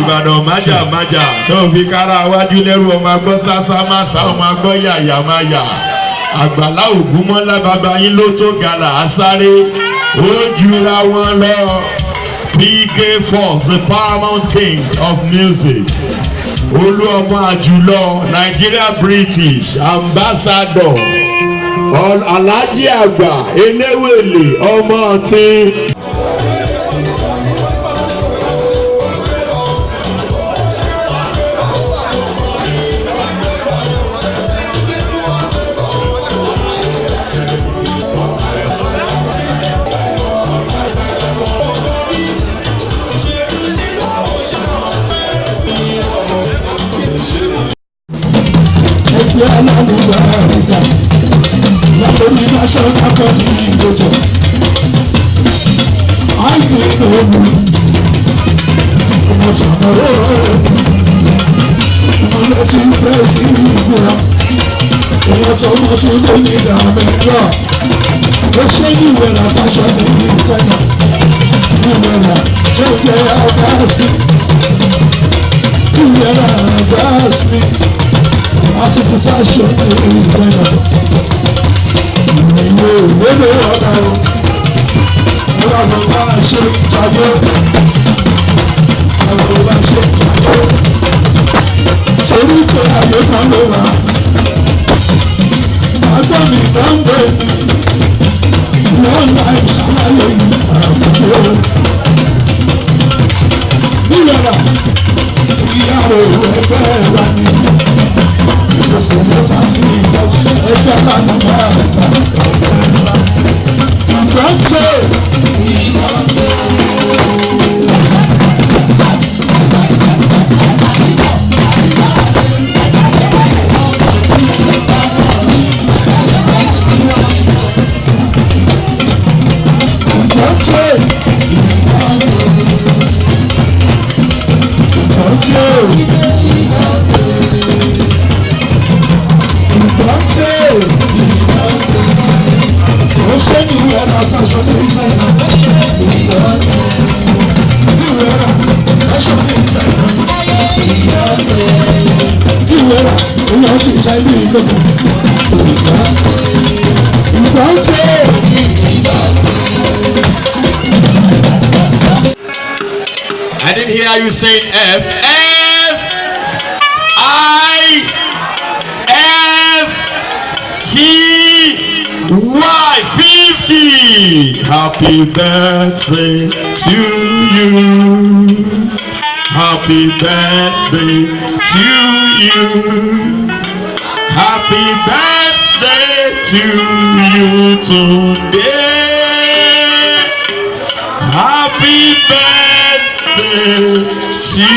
Ìbàdàn májà tó fi kára wájú lẹ́rù ọmọ agbọ́ sásá máa sá ọmọ agbọ́ yàyà máa yà. Àgbàlá Ògúnmọ́lá bàbá yín ló tó gàlà àsáré ó jura wọn lọ. PK Force, the paramount king of music. Olú ọmọ àjùlọ Nigeria British ambassador. Alhaji àgbà eléwèlé ọmọ tí. I didn't hear you saying F. F. I. F. T. Y. 50. Happy birthday to you. Happy birthday to you. Happy birthday to you today. Happy birthday to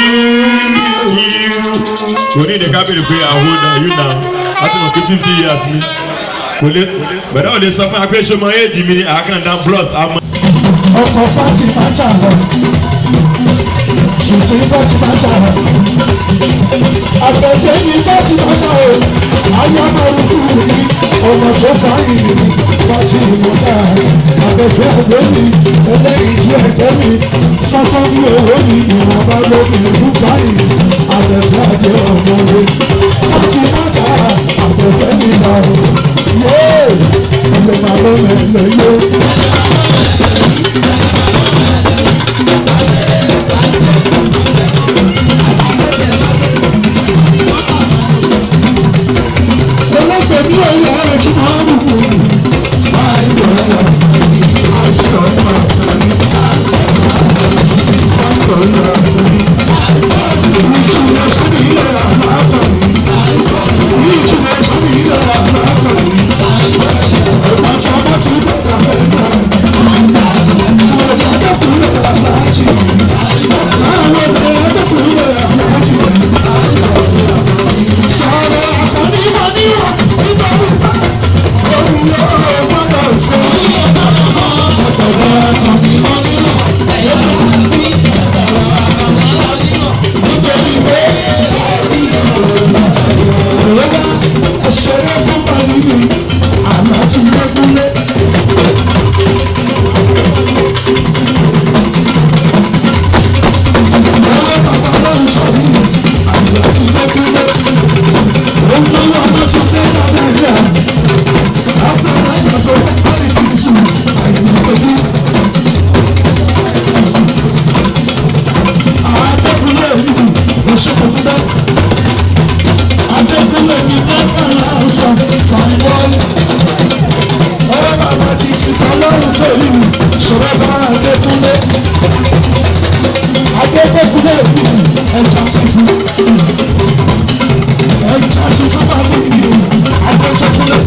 you. You need a cabin to pay a hold you now. I think 50 years me. But all this stuff I feel so my age, I can't down plus. I'm ọkọ̀ fati bàtà lọ ṣùtì fati bàtà lọ àgbẹ̀dẹ ní fati bàtà o ayábọ̀rù fún mi ọmọ tó fàáyì fati bàtà àgbẹ̀dẹ ẹgbẹ́ mi ẹlẹ́yìí tí ẹgbẹ́ mi sọ́sọ́ bí owó mi ìwọ̀nba lómi ìlú fàáyì àgbẹ̀dẹ àgbẹ̀ ọmọ rẹ fati bàtà àgbẹ̀dẹ mi lọ yéé ẹgbẹ́ màá lọ mẹ́lẹ̀ yóò. òṣèlú dúdú. Adékúnlé ní Dákàlá ọ̀sán fàìbọ́ọ̀lù. Ọ̀rọ̀ bàbá títí tọ́lọ́run tó yìí ṣòro bára Adékúnlé. Adékúnlé ní ẹja síbú. Ẹja síbú bá mi ní Adékúnlé.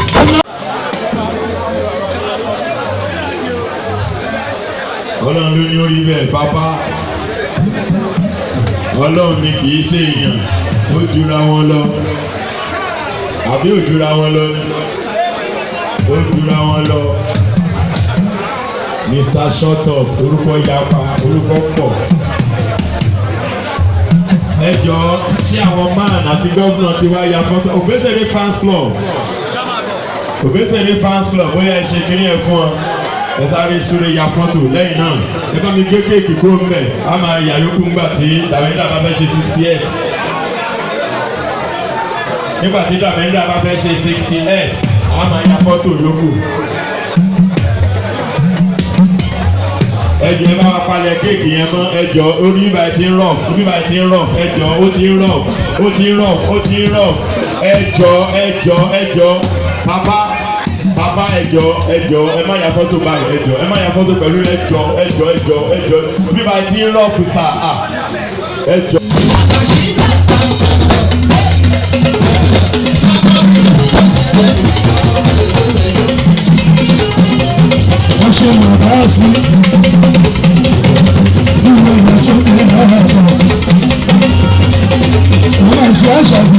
Ọlọ́run ló ní orí bẹ́ẹ̀ pápá. Ọlọ́run ni kì í ṣe èèyàn, ó jura wọn lọ. Àbí ò jura wọn lọ ni? Ó jura wọn lọ. Mr. Shut Up, orúkọ yapa, orúkọ pọ̀. Ẹ jọ̀ọ́ ṣé àwọn man àti gómìnà ti wá ya fọ́tò? Òbésèré fans club. Òbésèré fans club bóyá ẹ ṣe kiri ẹ fún ọ. Ẹ sáré súré ya fọ́tò lẹ́yìn náà. Ẹ bá mi gbé kéèkì kúrò ńbẹ̀. A máa yà yókù ńgbà tí Dàmẹ́ndà bá fẹ́ ṣe 68. Nígbà tí Dàmẹ́ndà bá fẹ́ ṣe 68, a máa ya fọ́tò yókù. Ẹ jọ̀ọ́ ẹ bá wa palẹ̀ kéèkì yẹn mọ́. Ẹ jọ̀ọ́ orí bíbá ẹ ti ń rough, orí bíbá ẹ ti ń rough. Ẹ jọ̀ọ́ ó ti ń rough, ó ti ń rough, ó ti ń rough. Ẹ jọ̀ọ́ papa ẹ jọ̀ọ́ ẹ má ya fọ́tò báyìí. Ẹ jọ̀ọ́ ẹ má ya fọ́tò pẹ̀lú ẹ jọ̀ọ́ bíbá ẹ ti ń rough sà ẹ jọ̀ọ́. Wọ́n ṣe mọ̀ bá sí nínú ìgbà tó ń bẹ̀rẹ̀ náà bá sí. Wọ́n máa ṣe àṣà bí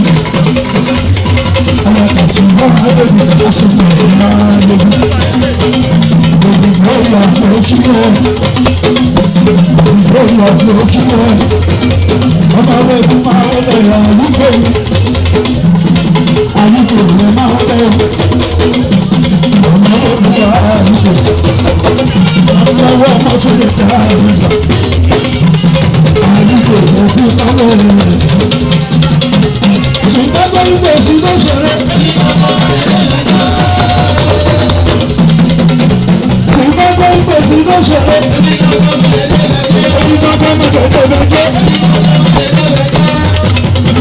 àwọn àkàsí náà àgbègbè àṣọpọ̀ máa lébi. Òdìbò ìyàgbé ojú wọn. Òdìbò ìyàgbé ojú wọn. Ọmọ ẹgbẹ́ máa ń bẹ̀rẹ̀ àyíkò yìí. Àyíkò yìí máa ń bẹ̀rẹ̀. Ọmọ ẹgbẹ́ àyíkò. Ọmọ ọmọ tó lè dá àyíkò. Àyíkò ìgbẹ́kú táwọn ènìyàn. Ìgbàgbọ́ ìgbẹ́ sí ló ṣẹlẹ̀. Ìgbàgbọ́ ìgbẹ́ sí ló ṣẹlẹ̀. Ìgbàgbọ́ mẹ́tẹ̀ẹ̀tẹ̀ lọ́jọ́.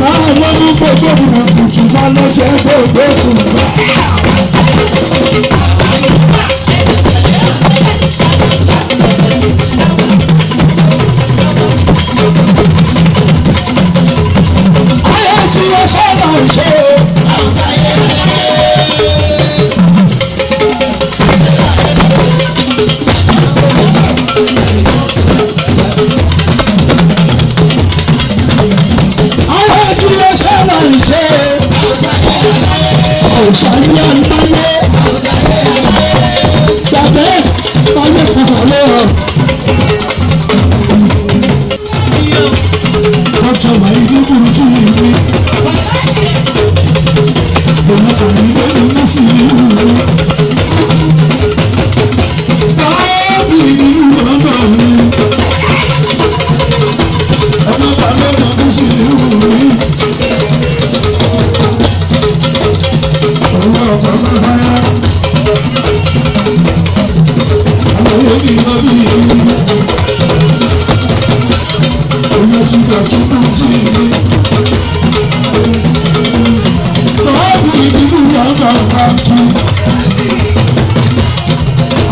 Máa lọ́nú gbogbo ìrìn kùtù máa lọ́jọ́ gbogbo tún. Ayé tí wọ́n sábà ń ṣe o. Ayé tí wọ́n sábà ń ṣe o. Òṣàlẹ̀ àgbáyé. Gbàgbé ayé kúkọ̀ lọ́wọ́. Ọjọ́ wáyé ní burúkú yìí. Èmi tàbí lórí mọ́sí ìlú mi. Báàbí ìlú lọ́nà mi. Ọmọ tàbí ọmọ mọ́sí ìlú mi. Ọwọ́ ọ̀pọ̀ máa yá. Àwọn yóò bí lọ bí ìlú. Ọmọ tí gbà kí ló jí mi. Báàbí ìlú lọ́nà máa kú.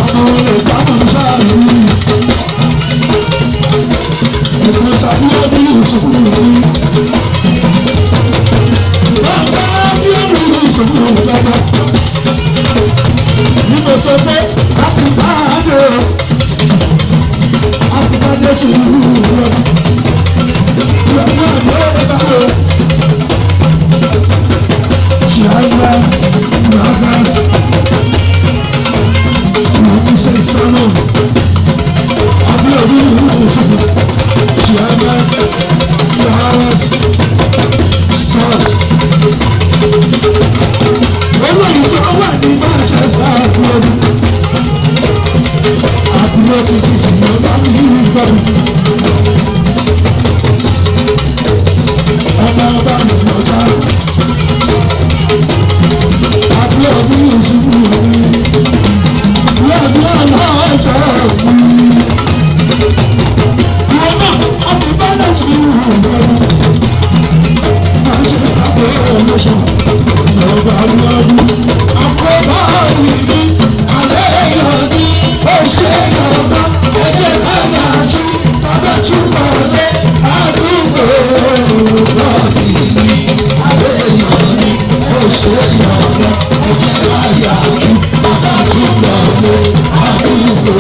Àwọn olè dámọ̀ sáàlú. Èkó tàbí ọdún ìṣòro mi. Bàbá bí ọdún ìṣòro bàbá. Ní mo sọ pé àpùpáàdé sí ìlú rẹ̀. Ìyàwó àdé ìbáwò. Ṣìyàgbá Brothers. Ìwọ̀n ṣe sánú. Abúlé orí ìlú òṣèlú. Ṣìyàgbá Brothers. Stars. Olóyìn tí ó wà ní Manchester àbúrò. Àbúrò títí tí yóò bá mi gbọ́dọ̀. Ọba mi lọ́jà. Àbúrò mi ò ṣubú mi. Lọ́dún ọlọ́jọ́ mi. Ìwọ náà, ọmọ ìbálẹ̀ tí mo rò lọ́wọ́. celebration. Ọba Abiodun, àkọ́bá òyìnbí, alẹ́ ìyọ̀dí, ó ṣe yọ̀ọ̀bá, ẹ̀jẹ̀ káyà jù, bàbá túbọ̀ lé àdúgbò lọ́ọ̀dì ní alẹ́ ìyọ̀dí, ó ṣe yọ̀ọ̀bá, ẹ̀jẹ̀ káyà jù, bàbá túbọ̀ lé àdúgbò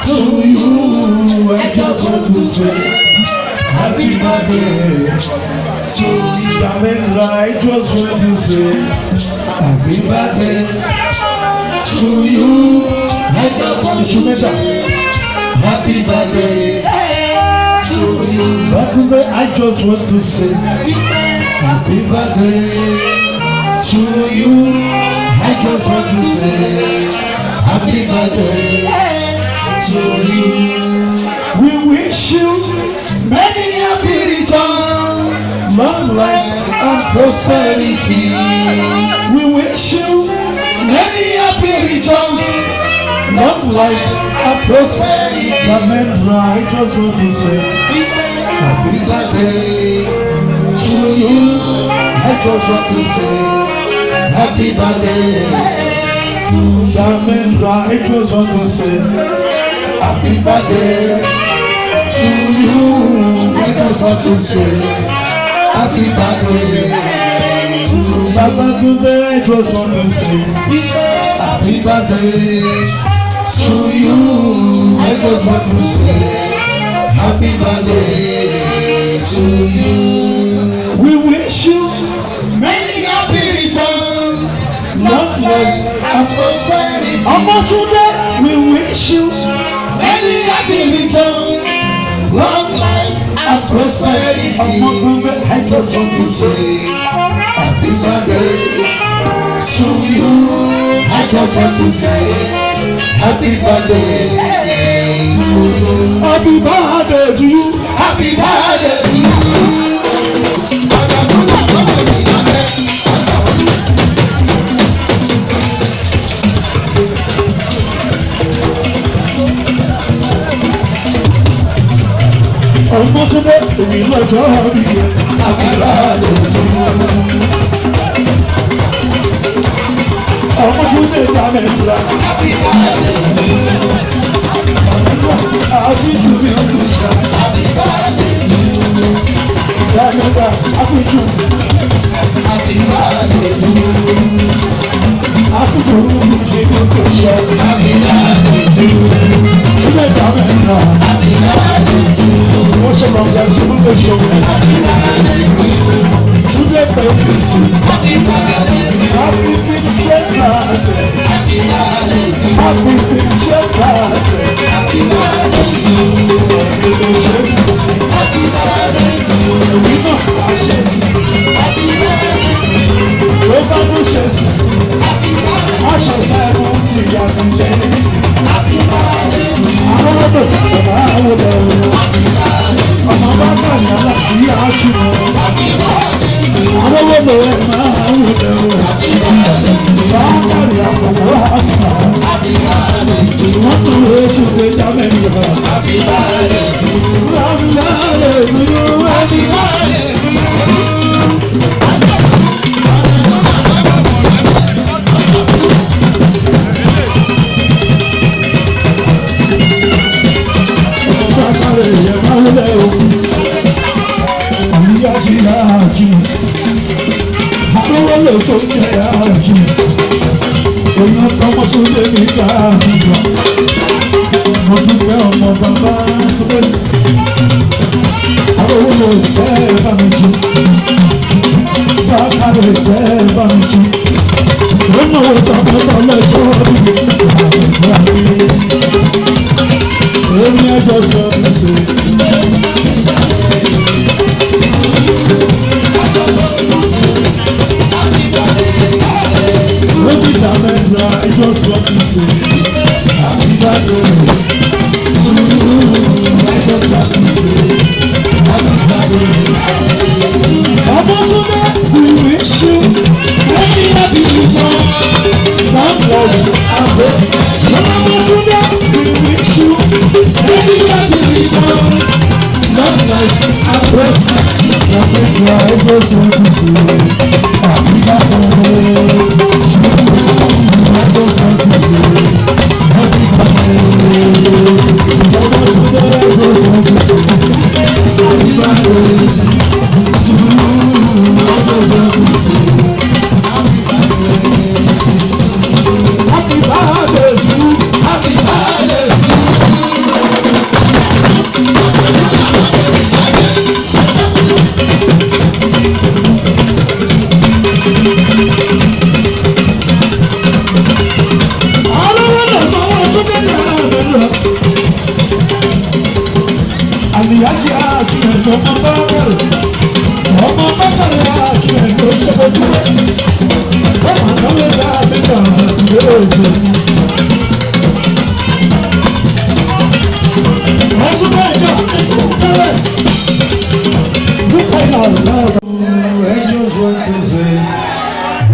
to you. I just want to say happy birthday to you. Damendra, I just want to say happy birthday to you. I just want to say happy birthday to you. I just want to say happy birthday to you. I just want to say happy birthday to you. We wish you many happy returns, long life and prosperity. We wish you many happy returns, long life and prosperity. Damendra, I just want to say happy birthday to you. I just want to say happy birthday to Damendra. I just want to say happy birthday to you. I just want to say happy birthday to Babatunde. I just want to say happy birthday to you. I just want to say happy birthday to you. We wish you many happy returns, long life and prosperity. Omotunde, we wish you many happy returns, long life and prosperity. Omotunde, I just want to say happy birthday to you. I just want to say happy birthday to you. Happy birthday to you. Happy birthday to you. Omotunde, èmi lọ́jọ́ bí yẹn. Happy birthday to you. Omotunde Damendra. Happy birthday to you. Afiju musician. Happy birthday to you. Damendra, Afiju. Happy birthday to you. Afiju musician. Happy birthday to you. Today Damendra. Happy birthday to you. What's your congratulation? Happy birthday to you. Today birthday. Happy birthday to you. Happy birthday. Happy birthday to you. Happy birthday. Happy birthday to you. Happy birthday to you. We know our share system. Happy birthday to you. Over no share system. Happy birthday. Our share system. Happy birthday to you. Àwọn ọmọdé ọmọ àwọn ọmọ ọmọ bàbá ní aláàbí àjùmọ̀. Happy birthday to you. Àwọn ọmọ ẹ̀ máa ń wọlé o. Happy birthday to you. Bákàrí àkọ́kọ́ àgbà. Happy birthday to you. Wọ́n tún lè tún lè Damendra. Happy birthday to you. Happy birthday to you. Happy birthday to you. Lè tó jẹ́ àjù, èèyàn tọmọ tó lé ní káàdùgbà. Mo dúpẹ́ ọmọ bàbá rẹ̀, àwọn owó ìfẹ́ bá mi jù, bàkàrẹ̀ ìfẹ́ bá mi jù. Lọ́nà òótọ́ pẹ́pẹ́ lẹ́jọ́ bí àgbà mi. Èmi ẹjọ́ sọ ẹsẹ̀. Damendra, I just want to say happy birthday to you. I just want to say happy birthday. Omotunde, we wish you many happy returns, long life and prosperity. Omotunde, we wish you many happy returns, long life and prosperity. Damendra, I just want to say happy birthday. Happy birthday to you. lọ. Àlìyájí àjùmẹ̀ ló mọ bákàrẹ̀. Ọmọ bákàrẹ̀ àjùmẹ̀ ló ṣe bójú. Ọmọ àdáwé láti gbà yóò jẹ. Wọ́n tún bá ìjà tẹ́lẹ̀. Look at now, now. I just want to say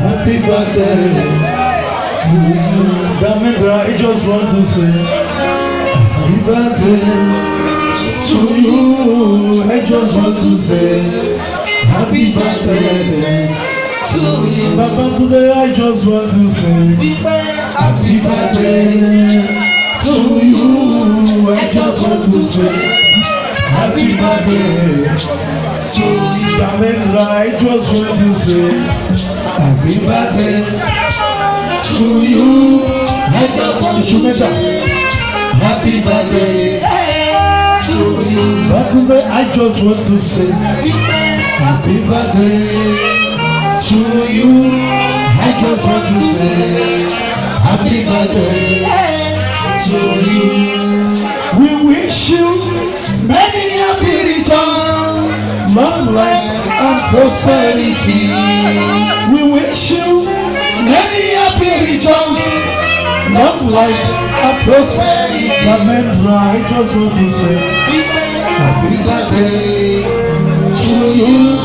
happy birthday to you. Damendra, I just want to say happy birthday to you. I just want to say happy birthday to you. Papa, today I just want to say happy birthday to you. I just want to say happy birthday to you. Damendra, I just want to say happy birthday to you. I just want to say happy birthday to you. Bakumbe, I just want to say happy birthday to you. I just want to say happy birthday to you. We wish you many happy returns, long life and prosperity. We wish you many happy returns, long life and prosperity. Damendra, I just want to say happy birthday to you.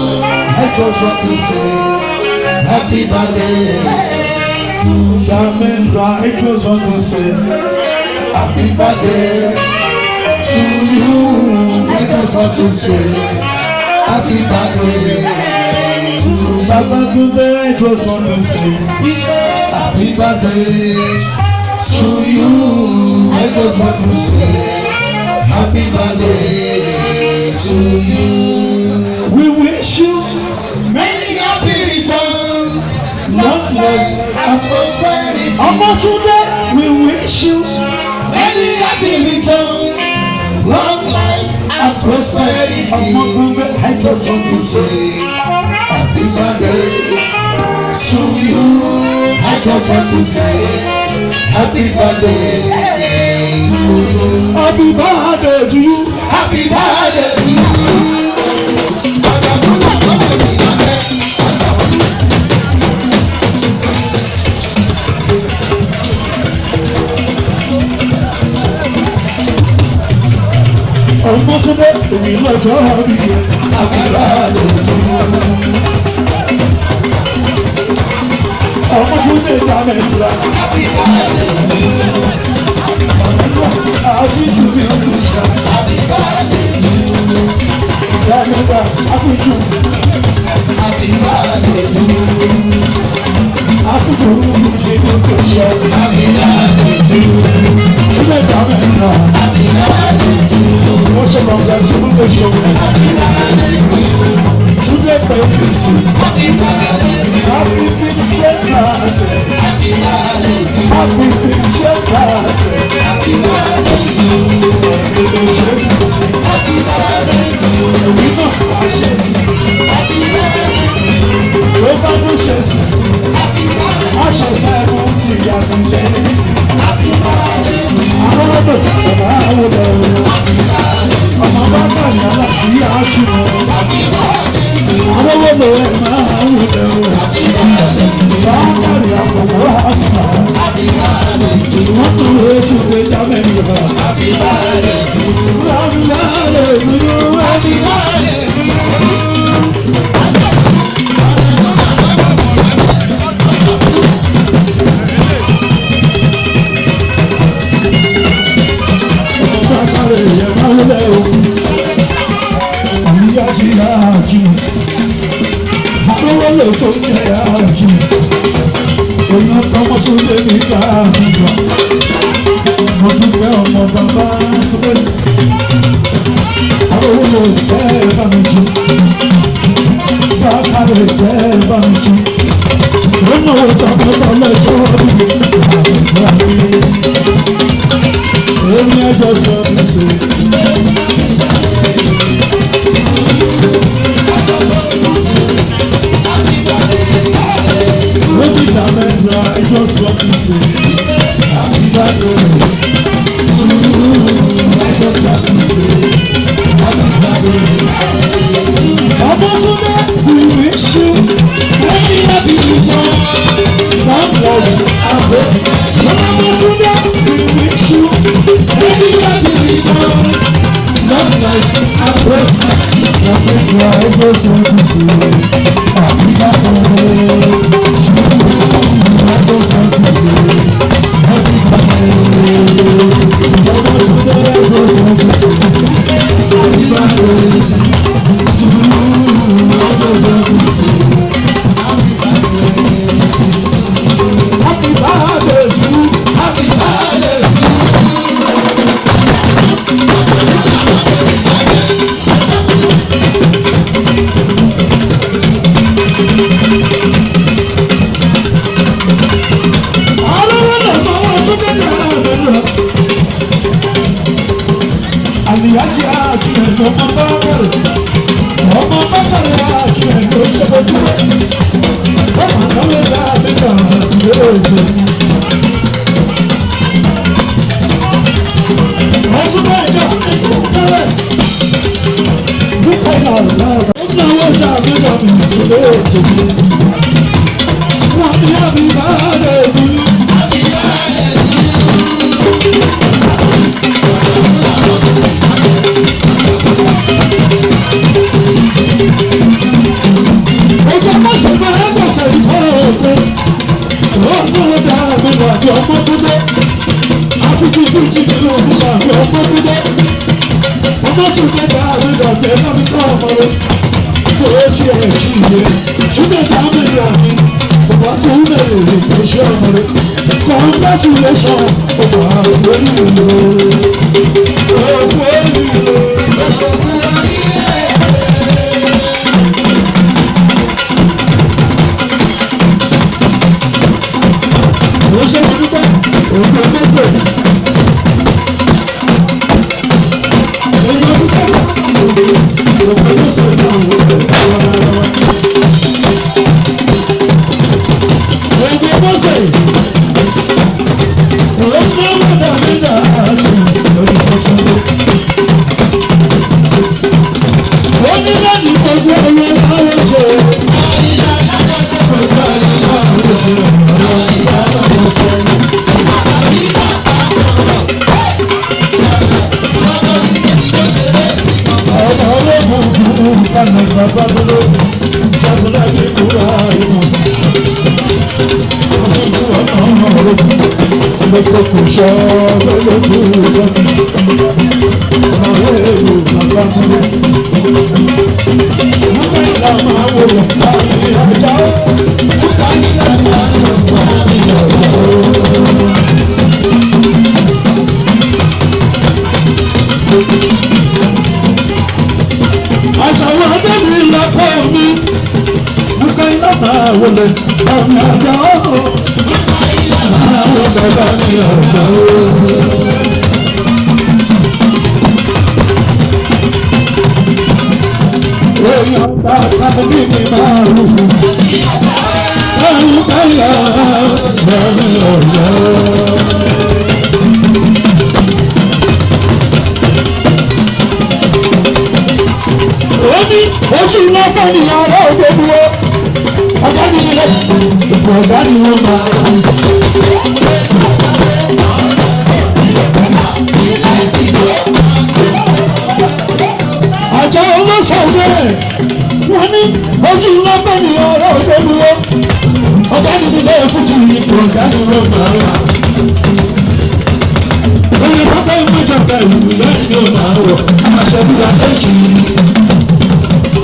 I just want to say happy birthday to Damendra. I just want to say happy birthday to you. I just want to say happy birthday to Baba today. I just want to say happy birthday to you. I just want to say happy birthday to you. We wish you many happy returns, long life and prosperity. Ọmọ today, we wish you many happy returns, long life and prosperity. I just want to say happy birthday to you. I just want to say happy birthday to you. Happy birthday to you. Happy birthday to you. Ọmọ tó dé èmi lọ́jọ́ bí yẹn àbúrò àlè tó. Ọmọ tó dé Damendra àbúrò àlè tó. Àfíjú mi ò sì ṣá àbúrò àlè tó. Damendra àfíjú àbúrò àlè tó. Àfíjú mi ṣe kó tó ṣá àbúrò àlè tó. Sílẹ̀ Damendra àbúrò àlè tó. Wọ́n ṣe lọ́gbà tí wọ́n lè ṣe wọ́n. Túnbẹ̀ pẹ̀ fìtì. Happy 50th birthday. Happy 50th birthday. Èdè ṣe fìtì. Èmi náà wá ṣe 60. Ló bá ló ṣe 60. Wọ́n ṣe 70 ìyàtọ̀ ṣe 80. Àwọn ọ̀dọ́ bàbá àwọn ọ̀dọ́ ọmọ bá bàyà láti ájú wọn. Àwọn ọmọ ẹ̀ máa ń wọlé o. Bákàrí àkọ́kọ́ àgbà. Wọ́n tún lè tún lè Damendra. Happy birthday to you. Happy birthday to you. Happy birthday to you. Àrówólò tó ń jẹ àjù, èèyàn tọmọ tó lé nígbà àgbà. Mo dúpẹ́ ọmọ bàbá tó lé. Àrówólò jẹ́ bá mi jù, Bákàrẹ̀ jẹ́ bá mi jù. Lọ́nà òtà pẹ́pẹ́ lẹ́jọ́ bí àgbà mi. Èmi ẹjọ́ sọ mi sí. Damendra, I just want to say happy birthday to you. Congratulations,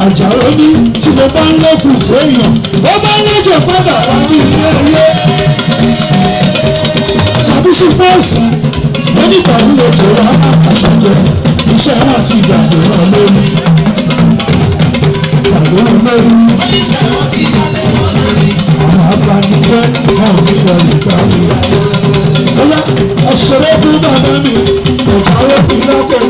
Àjàó ní tí mo bá ń lókun séèyàn ó bá ń lọ́jọ́ padà wá ní ilé ayé tàbí ṣùpọ́ọ̀sì onítàbí lè tó wá àṣàjẹ iṣẹ́ wọn ti gbàgbé wọn lórí gbàgbé wọn lórí oníṣẹ́ wọn ti gbàgbé wọn lórí àwọn abanijẹ́ wọn ò ní bẹ̀rù gbàgbé bóyá ẹ̀ṣẹ̀rẹ́ fún bàbá mi Àjàó ní lọ́kọ̀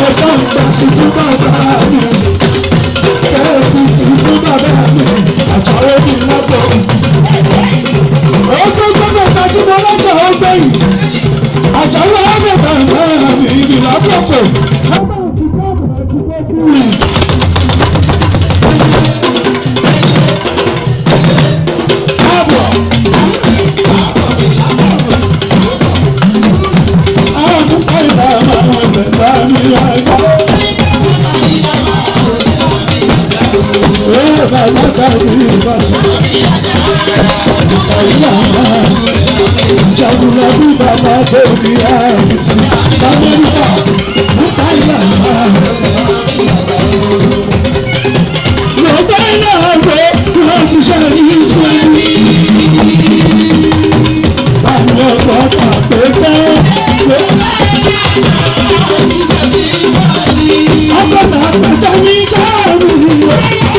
ẹ̀ka ń gbà sí fún bàbá mi kẹ́ẹ̀fì sí fún bàbá mi Àjàó ní lọ́kọ̀ ó tó gbọ́dọ̀ ta tí mo lọ́jà ó gbẹ̀yìn Àjàó ọ̀rẹ́ bàbá mi ní lákòókò ìbáṣe. Ìkàyílà máa jagunlẹ̀ bí bàbá tó bí àfìsí. Amẹ́ríkà ìkàyílà máa. Yorùbá iná àgbẹ̀ wọ́n ti ṣe ìfẹ́ mi. Báwo ọkọ̀ pàpẹ́ tẹ́? Ọgọ́ta pẹ̀tẹ́ mi jáàmù.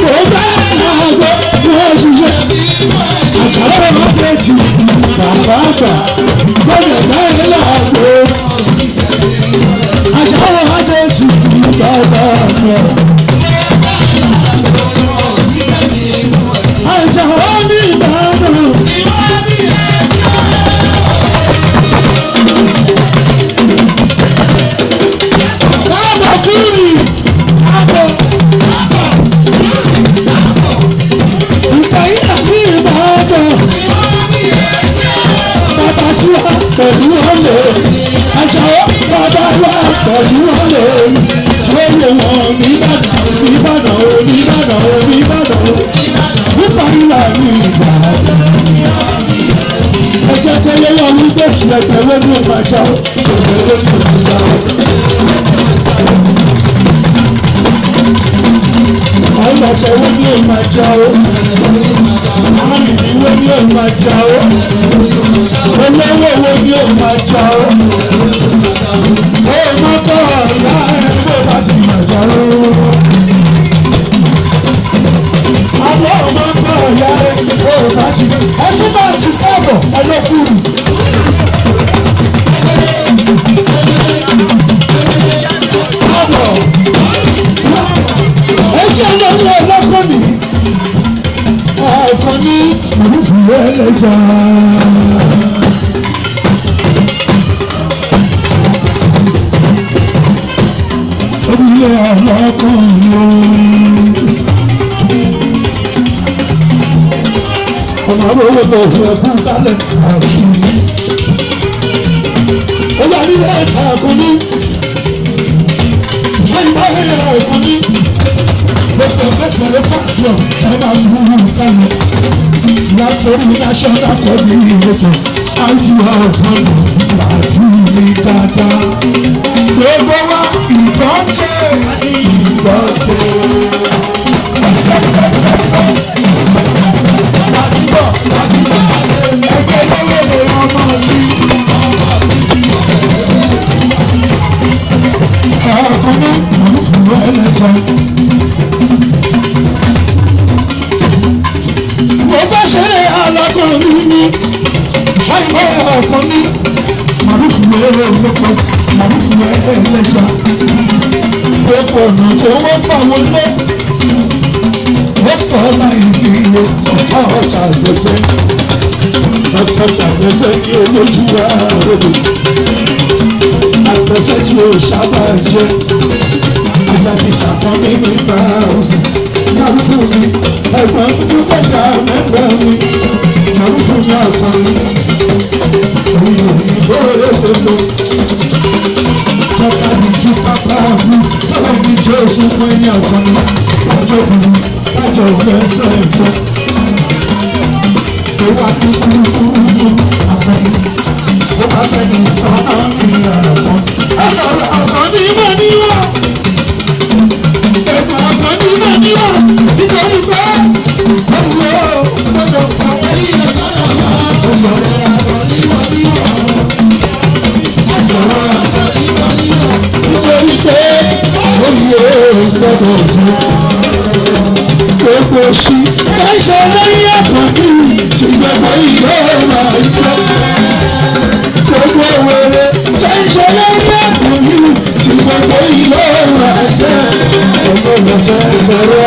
Yorùbá iná àgbẹ̀ wọ́n ti ṣe. Àjàrà ọ̀dẹ ti bàbá àgbà gbọ́dọ̀ báyìí láàbò. Àjàrà ọ̀dẹ ti bàbá àgbà. Àjàrà ní Ìbàdàn. Káàbọ̀ kúrì. Káàbọ̀. Ìkàyílà ní Ìbàdàn. Bàbá sí wa pẹ̀lú ọ̀lẹ́. Àjàrà bàbá wa pẹ̀lú ọ̀lẹ́. Ṣé wọn Ìbàdàn Ìbàdàn Ìbàdàn Ìbàdàn Ìkàyílà ní Ìbàdàn. Ẹ jẹ́ kó yẹ wọ́n wí bẹ́ẹ̀ sílẹ̀ pẹ̀lú ẹni ọ̀gbàjà ṣòro lórí ọ̀gbàjà. Ọ̀yà tẹ̀wé ní ọ̀gbàjà o. Àrùn ìwé ní ọ̀gbàjà o. Olówó owó ní ọ̀gbàjà o. Ó má bọ̀ ọ̀yà ẹgbẹ́ bá ti gbàjà o. Àbọ̀ ọmọ bọ̀ ọ̀yà ẹgbẹ́ bá ti gbàjà o. Ẹ tún máa fi káàbọ̀ ẹ lọ kúrú. Káàbọ̀. Ẹ jẹ́ lọ́wọ́ ọlọ́kọ̀ mi. Ọkọ̀ ní ìrúfin ẹlẹ́jà. Orílẹ̀ ọlọ́kọ̀ mi. Ọmọ owó tó fún ẹkú kálẹ̀ àfún. Ó yà nílẹ̀ ẹ̀ta ẹ̀kọ́ ní. Fáìmá ẹ̀yà ẹ̀kọ́ ní. Gbogbo ẹ̀sẹ̀rẹ̀ pásítọ̀ ẹ máa ń wúwo kálẹ̀. Látòrí national coordinator ájú ọ̀fọ̀n láti ní dáadáa. Gbogbo wa ìdọ́tẹ̀ ìdọ́tẹ̀. Ẹgbẹ́ lọ́wọ́ lè ọmọ sí. Ọkùnrin mọ̀ fún ẹlẹ́jọ́. Mo bá ṣeré alákùnrin ní ṣáìmọ́ ọkùnrin màrúfù ẹlẹ́jọ́ màrúfù ẹlẹ́jọ́. Gbogbo ọ̀nà tí wọ́n bá wọlé. Wọ́n kọ́ láì ní iye ọ̀pá ọ̀tá àgbẹ̀fẹ́. Ọ̀pá ọ̀tá àgbẹ̀fẹ́ ní olójú àròdò. Àgbẹ̀fẹ́ tí ó sábà jẹ́. Àjàkìtà kan nínú ìgbà òsì. Màrúfù mi, ẹ̀gbọ́n fún bàtà mẹ́gbẹ́ mi. Màrúfù mi àkànní. Òyìnbó èlòlò. Jọ́ká mi jí pápá mi. Tọ́lá mi jẹ́ oṣù fún ẹni àkànní. Lájọ́ mi, lájọ́ ìgbésẹ̀ ìfẹ́. Ó wá kú kúrúkúrú àkànní. Ó bá fẹ́ ní ọ̀nà mi àkàn. Ẹ sọ̀rọ̀ àkànní mọ̀ níwọ̀. Ẹ̀gbọ́n àkànní mọ̀ níwọ̀. Nítorí pé olùwọ́ gbọ́dọ̀ fún ẹ̀rí ẹ̀gbọ́dọ̀ wá. Ó sọ̀rọ̀ àkànní mọ̀ níwọ̀. Ẹ sọ̀rọ̀ àkànní mọ̀ níwọ̀. Nítorí pé olùwọ́ gbọ́dọ̀ fún gbogbo sí. Ẹ ṣe lẹ́yìn àkànní tí gbogbo ìlú máa ń jẹ́. Gbogbo wèrè tí ń ṣe lẹ́yìn àkànní tí gbogbo ìlú máa ń jẹ́. Gbogbo ìlú tẹ́ sọ̀rọ̀.